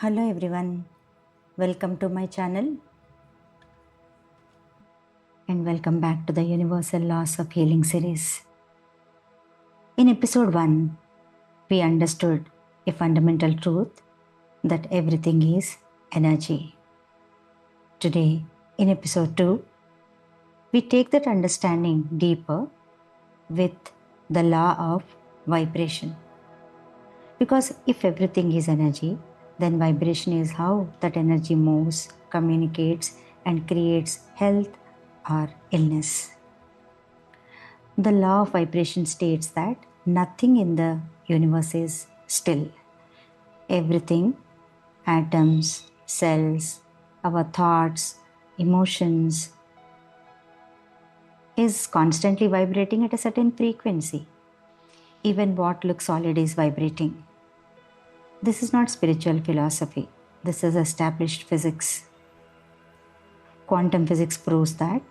Hello everyone, welcome to my channel and welcome back to the Universal Laws of Healing series. In episode 1, we understood a fundamental truth that everything is energy. Today, in episode 2, we take that understanding deeper with the law of vibration. Because if everything is energy, then vibration is how that energy moves, communicates, and creates health or illness. The law of vibration states that nothing in the universe is still. Everything, atoms, cells, our thoughts, emotions, is constantly vibrating at a certain frequency. Even what looks solid is vibrating. This is not spiritual philosophy. This is established physics. Quantum physics proves that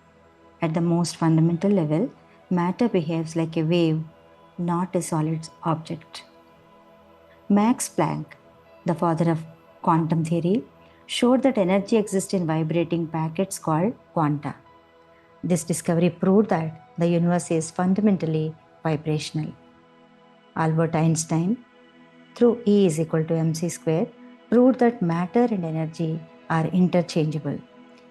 at the most fundamental level, matter behaves like a wave, not a solid object. Max Planck, the father of quantum theory, showed that energy exists in vibrating packets called quanta. This discovery proved that the universe is fundamentally vibrational. Albert Einstein, through E is equal to mc square, proved that matter and energy are interchangeable,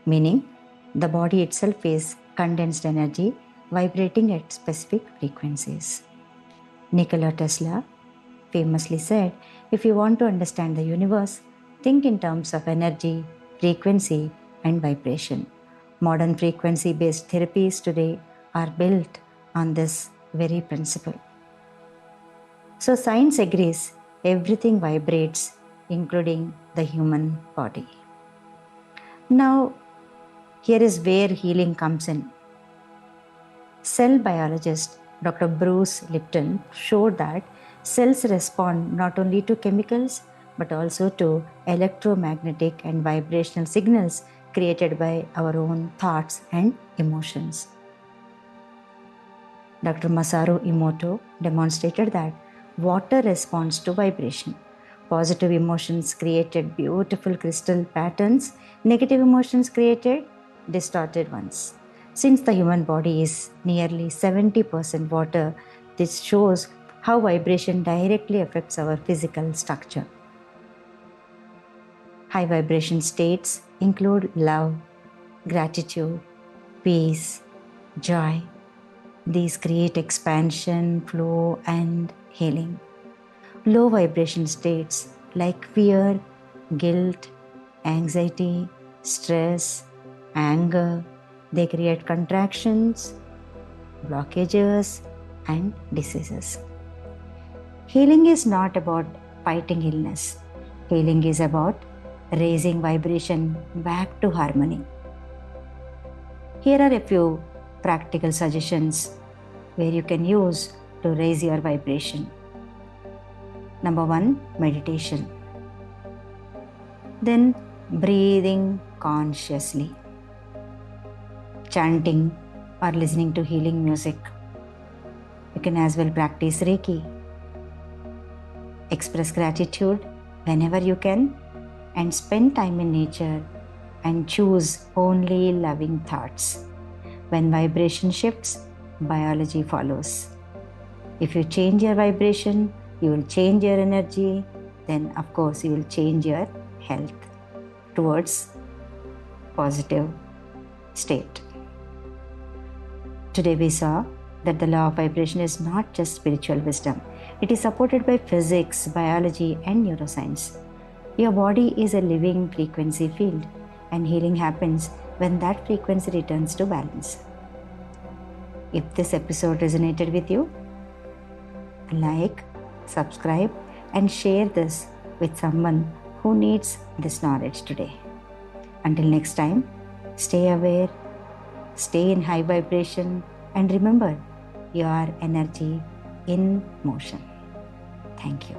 meaning the body itself is condensed energy vibrating at specific frequencies. Nikola Tesla famously said, if you want to understand the universe, think in terms of energy, frequency, and vibration. Modern frequency-based therapies today are built on this very principle. So science agrees everything vibrates, including the human body. Now, here is where healing comes in. Cell biologist Dr. Bruce Lipton showed that cells respond not only to chemicals but also to electromagnetic and vibrational signals created by our own thoughts and emotions. Dr. Masaru Emoto demonstrated that water responds to vibration. Positive emotions created beautiful crystal patterns, negative emotions created distorted ones. Since the human body is nearly 70% water, this shows how vibration directly affects our physical structure. High vibration states include love, gratitude, peace, joy. These create expansion, flow, and healing. Low vibration states like fear, guilt, anxiety, stress, anger, they create contractions, blockages, and diseases. Healing is not about fighting illness. Healing is about raising vibration back to harmony. Here are a few practical suggestions where you can use to raise your vibration. Number 1, meditation. Then breathing consciously. Chanting or listening to healing music. You can as well practice Reiki. Express gratitude whenever you can and spend time in nature and choose only loving thoughts. When vibration shifts, biology follows. If you change your vibration, you will change your energy, then of course you will change your health towards positive state. Today we saw that the law of vibration is not just spiritual wisdom. It is supported by physics, biology, and neuroscience. Your body is a living frequency field, and healing happens when that frequency returns to balance. If this episode resonated with you, like, subscribe, and share this with someone who needs this knowledge today. Until next time, stay aware, stay in high vibration, and remember, you are energy in motion. Thank you.